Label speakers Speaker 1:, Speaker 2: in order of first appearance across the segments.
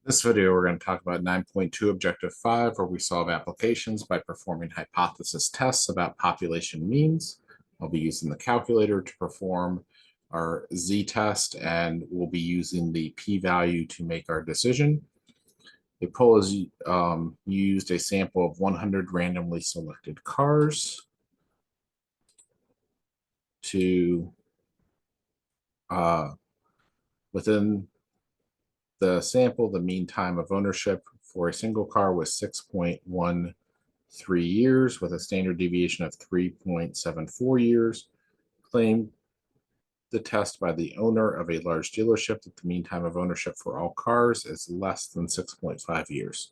Speaker 1: This video, we're going to talk about 9.2 Objective 5, where we solve applications by performing hypothesis tests about population means. I'll be using the calculator to perform our z-test, and we'll be using the p-value to make our decision. A poll is used a sample of 100 randomly selected cars to, within the sample, the mean time of ownership for a single car was 6.13 years with a standard deviation of 3.74 years. Claimed the test by the owner of a large dealership that the mean time of ownership for all cars is less than 6.5 years.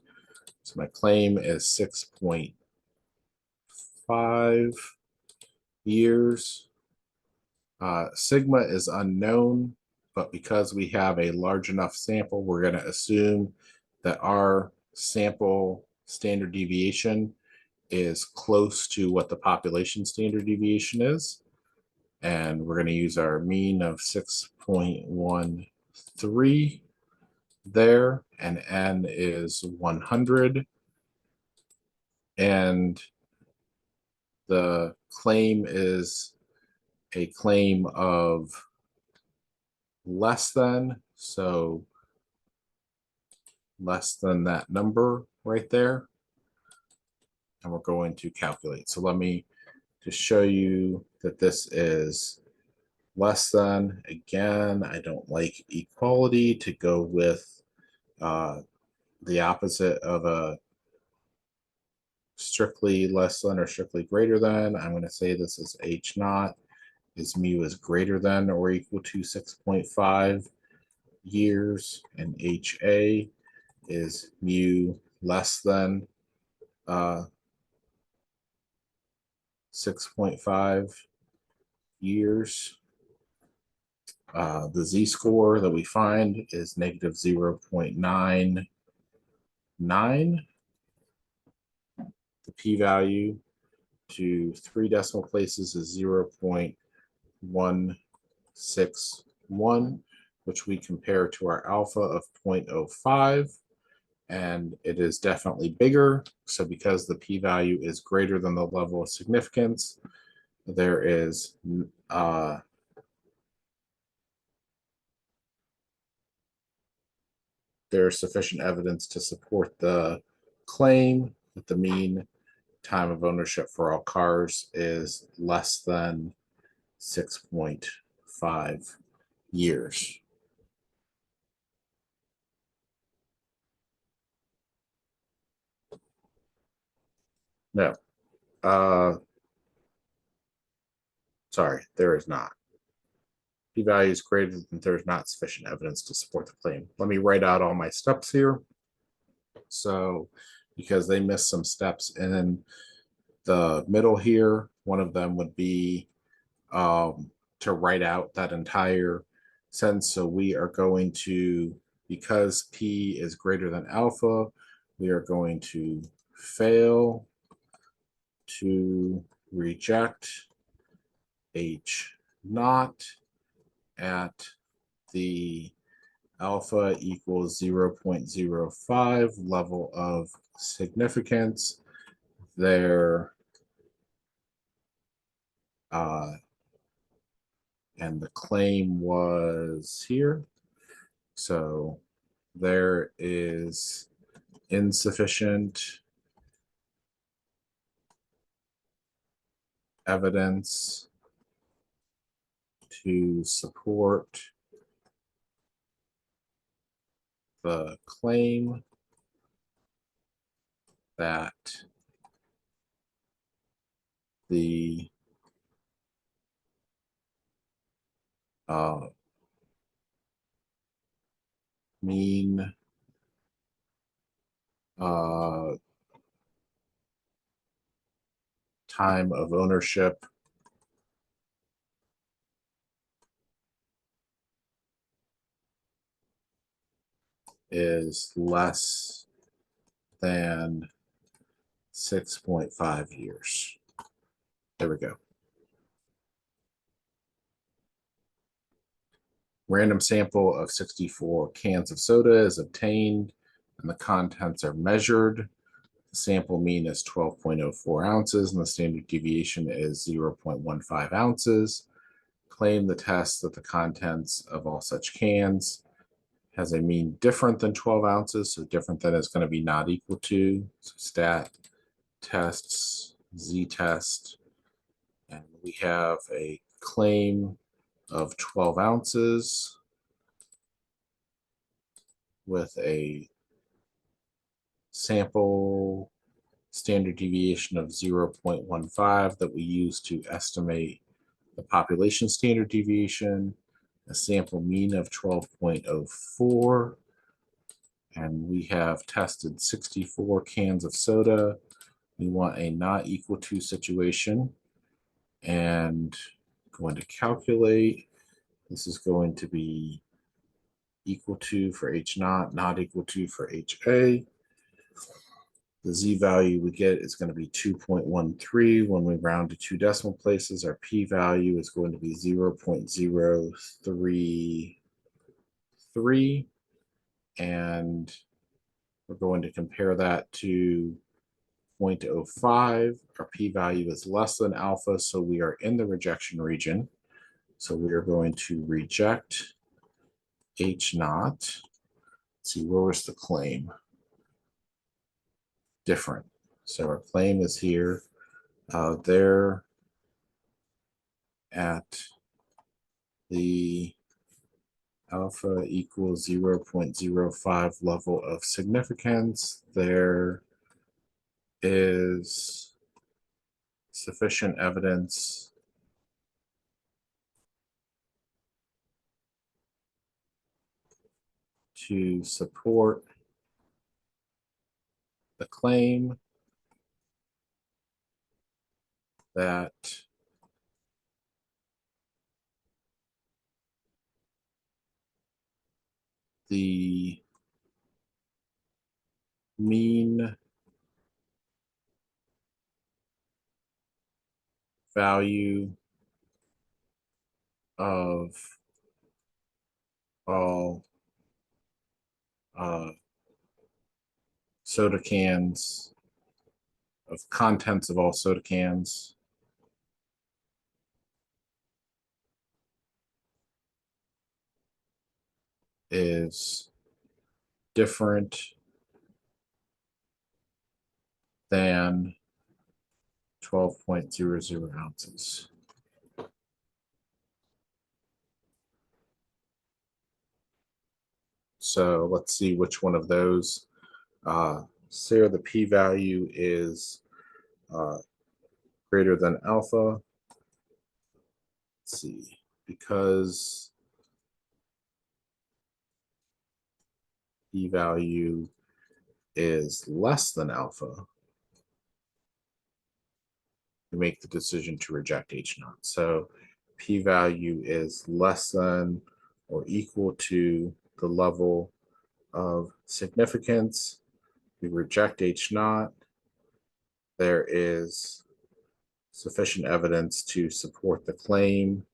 Speaker 1: So my claim is 6.5 years. Sigma is unknown, but because we have a large enough sample, we're going to assume that our sample standard deviation is close to what the population standard deviation is. And we're going to use our mean of 6.13 there, and n is 100. And the claim is a claim of less than, so less than that number right there. And we're going to calculate. So let me just show you that this is less than. Again, I don't like equality to go with the opposite of a strictly less than or strictly greater than. I'm going to say this is H naught is mu is greater than or equal to 6.5 years, and HA is mu less than 6.5 years. The z-score that we find is negative 0.99. The p-value to 3 decimal places is 0.161, which we compare to our alpha of 0.05, and it is definitely bigger. So because the p-value is greater than the level of significance, there is there's sufficient evidence to support the claim that the mean time of ownership for all cars is less than 6.5 years. No, sorry, there is not. P-value is greater than there's not sufficient evidence to support the claim. Let me write out all my steps here. So, because they missed some steps in the middle here, one of them would be to write out that entire sentence. So we are going to, because P is greater than alpha, we are going to fail to reject H naught at the alpha equals 0.05 level of significance. There, and the claim was here. So there is insufficient evidence to support the claim that the mean time of ownership is less than 6.5 years. There we go. Random sample of 64 cans of soda is obtained. and the contents are measured. The sample mean is 12.04 ounces, and the standard deviation is 0.15 ounces. Claim the test that the contents of all such cans has a mean different than 12 ounces, so different than is going to be not equal to. So stat tests, z-test, and we have a claim of 12 ounces with a sample standard deviation of 0.15 that we use to estimate the population standard deviation, a sample mean of 12.04, and we have tested 64 cans of soda. We want a not equal to situation, and going to calculate. This is going to be equal to for H naught, not equal to for HA. The z value we get is going to be 2.13. When we round to 2 decimal places, our p value is going to be 0.033. And we're going to compare that to 0.05. Our p value is less than alpha, so we are in the rejection region. So we are going to reject H naught. Let's see, where was the claim? Different. So our claim is here. There at the alpha equals 0.05 level of significance, there is sufficient evidence to support the claim that the mean value of all soda cans, of contents of all soda cans is different than 12.00 ounces. So let's see which one of those. Say the p-value is greater than alpha. Let's see, because p-value is less than alpha, we make the decision to reject H naught. So p-value is less than or equal to the level of significance. We reject H naught. There is sufficient evidence to support the claim.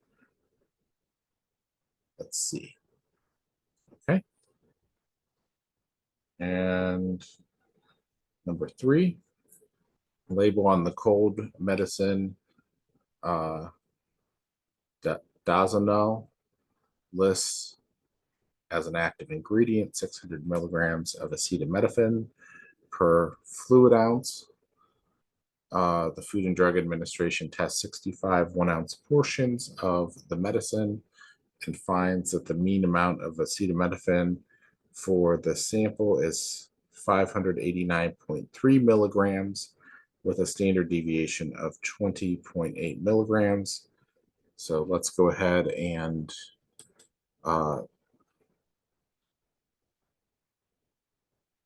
Speaker 1: Let's see. Okay. And number 3, label on the cold medicine Dazanol lists as an active ingredient 600 milligrams of acetaminophen per fluid ounce. The Food and Drug Administration tests 65 1-ounce portions of the medicine and finds that the mean amount of acetaminophen for the sample is 589.3 milligrams with a standard deviation of 20.8 milligrams. So let's go ahead and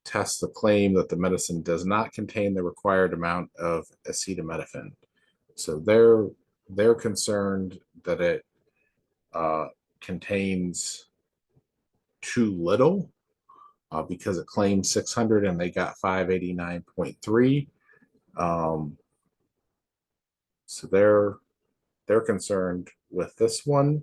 Speaker 1: test the claim that the medicine does not contain the required amount of acetaminophen. So they're concerned that it contains too little because it claims 600 and they got 589.3. So they're concerned with this one.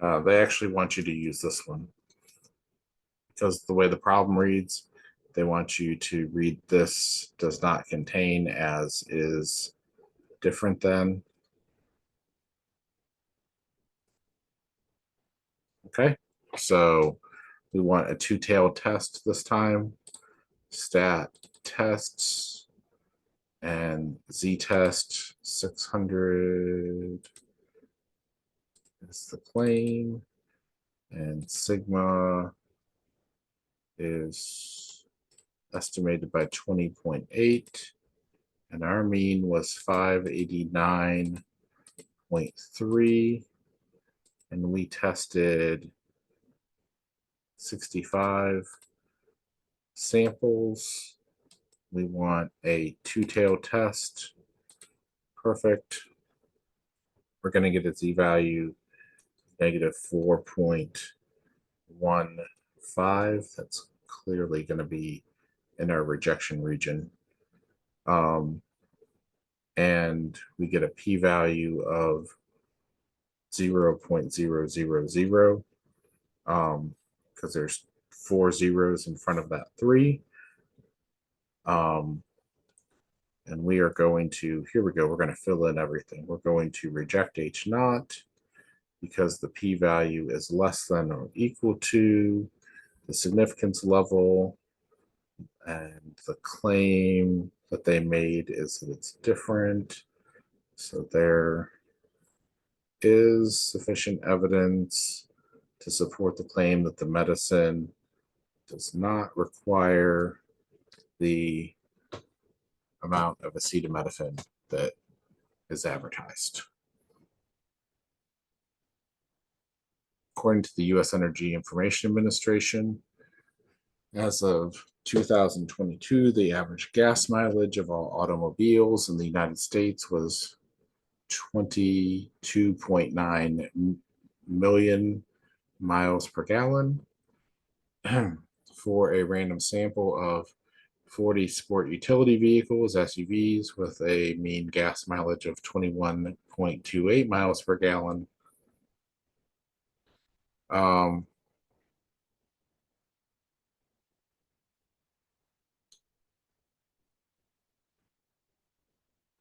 Speaker 1: They actually want you to use this one because the way the problem reads, they want you to read this does not contain as is different than. Okay, so we want a two-tailed test this time. Stat tests and z-test 600 is the claim, and sigma is estimated by 20.8, and our mean was 589.3, and we tested 65 samples. We want a two-tailed test. Perfect. We're going to get a z-value negative 4.15. That's clearly going to be in our rejection region. And we get a p-value of 0.000, because there's 4 zeros in front of that 3. And we are going to, here we go, we're going to fill in everything. We're going to reject H naught because the p-value is less than or equal to the significance level, and the claim that they made is that it's different. So there is sufficient evidence to support the claim that the medicine does not require the amount of acetaminophen that is advertised. According to the U.S. Energy Information Administration, as of 2022, the average gas mileage of all automobiles in the United States was 22.9 million miles per gallon. For a random sample of 40 sport utility vehicles, SUVs, with a mean gas mileage of 21.28 miles per gallon.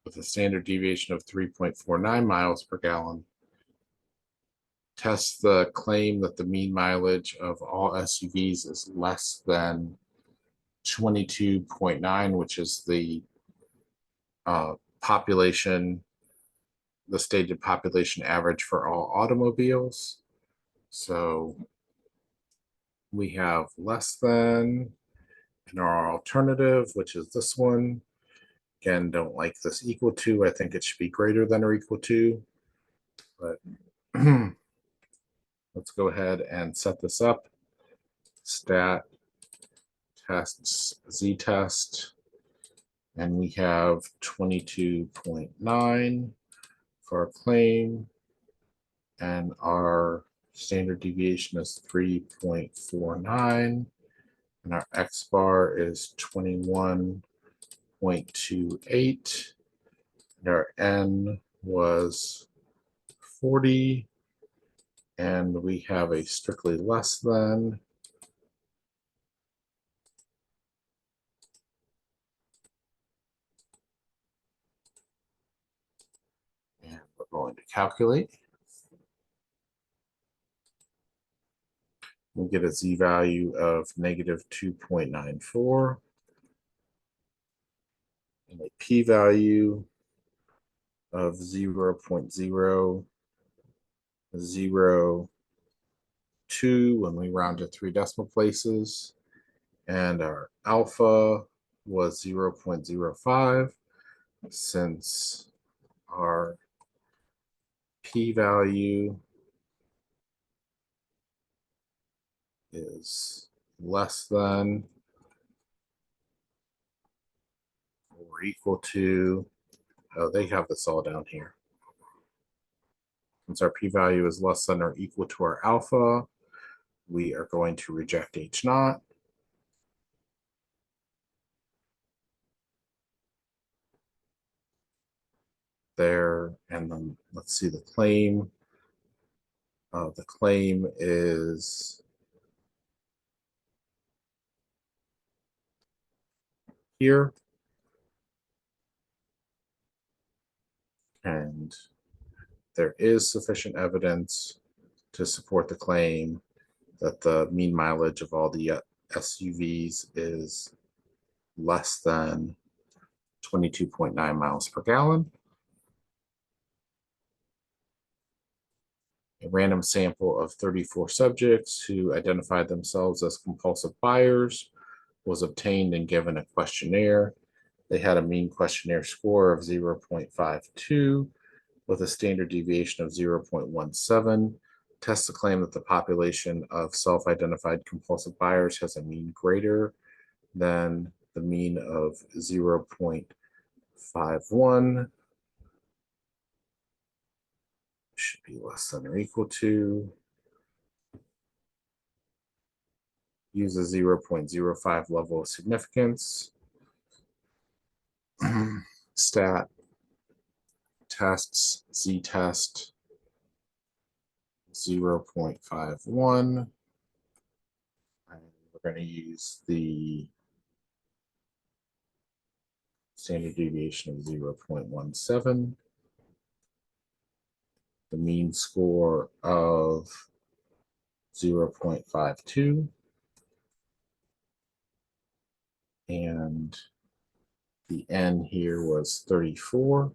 Speaker 1: With a standard deviation of 3.49 miles per gallon. Tests the claim that the mean mileage of all SUVs is less than 22.9, which is the population, the stated population average for all automobiles. So we have less than in our alternative, which is this one. Again, don't like this equal to. I think it should be greater than or equal to. But let's go ahead and set this up. Stat tests z-test, and we have 22.9 for our claim, and our standard deviation is 3.49, and our x bar is 21.28, and our n was 40, and we have a strictly less than. And we're going to calculate. We get a z-value of negative 2.94 and a p-value of 0.002 when we round to 3 decimal places. And our alpha was 0.05, since our p-value is less than or equal to, oh, they have this all down here. Since our p-value is less than or equal to our alpha, we are going to reject H naught. There, and then let's see the claim. The claim is here, and there is sufficient evidence to support the claim that the mean mileage of all the SUVs is less than 22.9 miles per gallon. A random sample of 34 subjects who identified themselves as compulsive buyers was obtained and given a questionnaire. They had a mean questionnaire score of 0.52 with a standard deviation of 0.17. Tests the claim that the population of self-identified compulsive buyers has a mean greater than the mean of 0.51. Should be less than or equal to. Use a 0.05 level of significance. Stat tests z-test 0.51. And we're going to use the standard deviation of 0.17. The mean score of 0.52. And the n here was 34.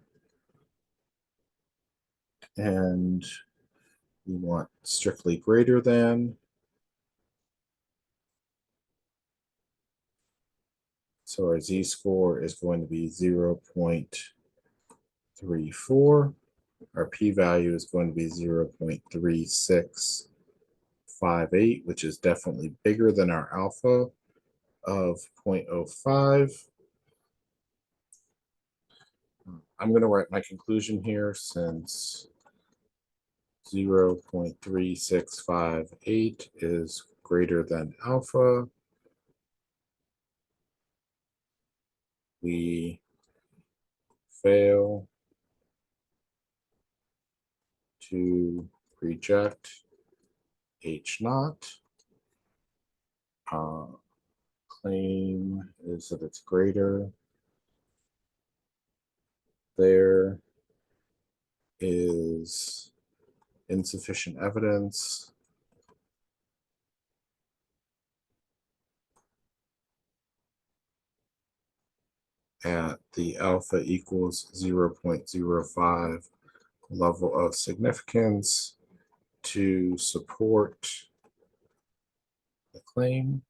Speaker 1: And we want strictly greater than. So our z-score is going to be 0.34. Our p-value is going to be 0.3658, which is definitely bigger than our alpha of 0.05. I'm going to write my conclusion here since 0.3658 is greater than alpha. We fail to reject H naught. Claim is that it's greater. There is insufficient evidence at the alpha equals 0.05 level of significance to support the claim.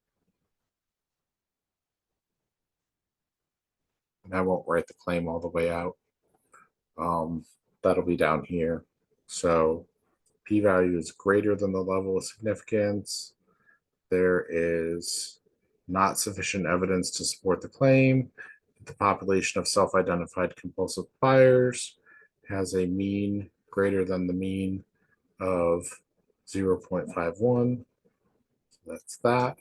Speaker 1: And I won't write the claim all the way out. That'll be down here. So p-value is greater than the level of significance. There is not sufficient evidence to support the claim. The population of self-identified compulsive buyers has a mean greater than the mean of 0.51. So that's that.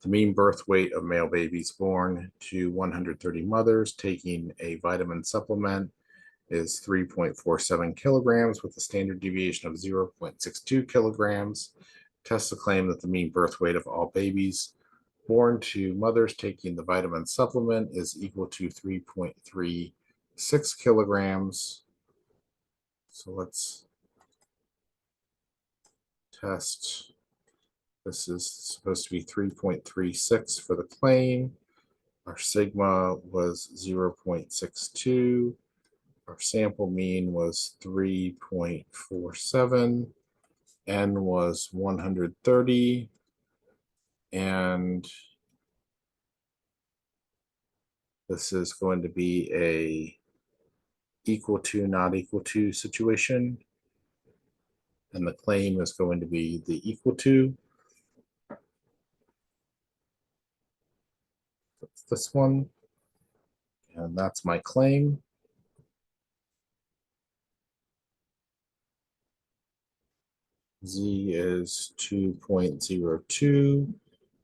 Speaker 1: The mean birth weight of male babies born to 130 mothers taking a vitamin supplement is 3.47 kilograms with a standard deviation of 0.62 kilograms. Tests the claim that the mean birth weight of all babies born to mothers taking the vitamin supplement is equal to 3.36 kilograms. So let's test. This is supposed to be 3.36 for the claim. Our sigma was 0.62. Our sample mean was 3.47. N was 130. And this is going to be a equal to, not equal to situation. And the claim is going to be the equal to. That's this one. And that's my claim. Z is 2.02.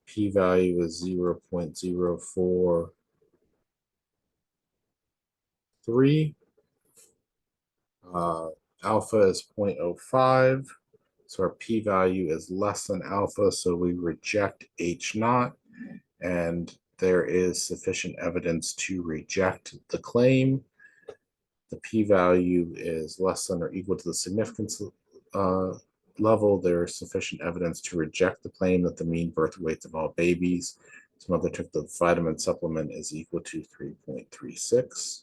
Speaker 1: P-value is 0.043. Alpha is 0.05. So our p-value is less than alpha, so we reject H naught, and there is sufficient evidence to reject the claim. The p-value is less than or equal to the significance level. There is sufficient evidence to reject the claim that the mean birth weights of all babies whose mother took the vitamin supplement is equal to 3.36.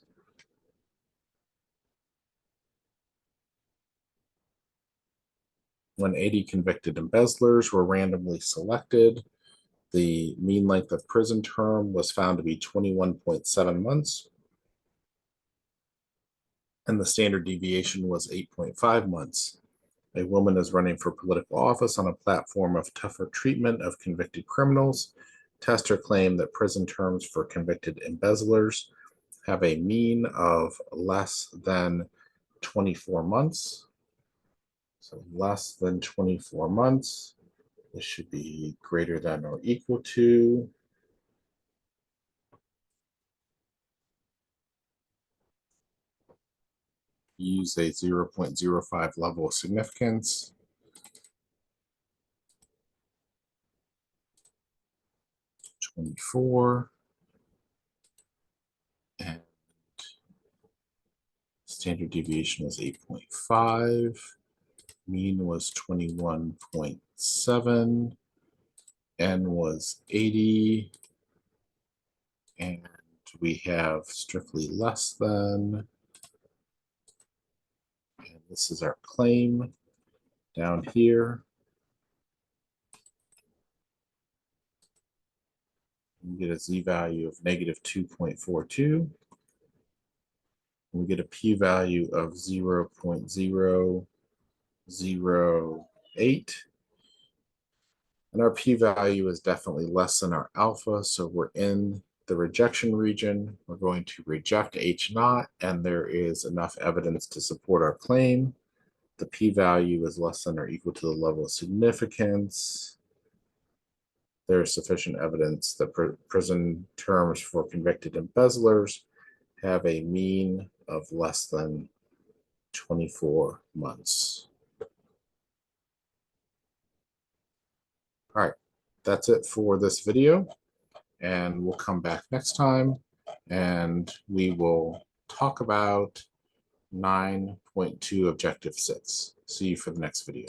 Speaker 1: When 80 convicted embezzlers were randomly selected, the mean length of prison term was found to be 21.7 months, and the standard deviation was 8.5 months. A woman is running for political office on a platform of tougher treatment of convicted criminals. Tester claimed that prison terms for convicted embezzlers have a mean of less than 24 months. So less than 24 months. This should be greater than or equal to. Use a 0.05 level of significance. (24) and standard deviation was 8.5. Mean was 21.7. N was 80. And we have strictly less than. And this is our claim down here. We get a z-value of -2.42. We get a p-value of 0.008. And our p-value is definitely less than our alpha, so we're in the rejection region. We're going to reject H naught, and there is enough evidence to support our claim. The p-value is less than or equal to the level of significance. There is sufficient evidence that prison terms for convicted embezzlers have a mean of less than 24 months. All right, that's it for this video, and we'll come back next time and we will talk about 9.2 Objective 6. See you for the next video.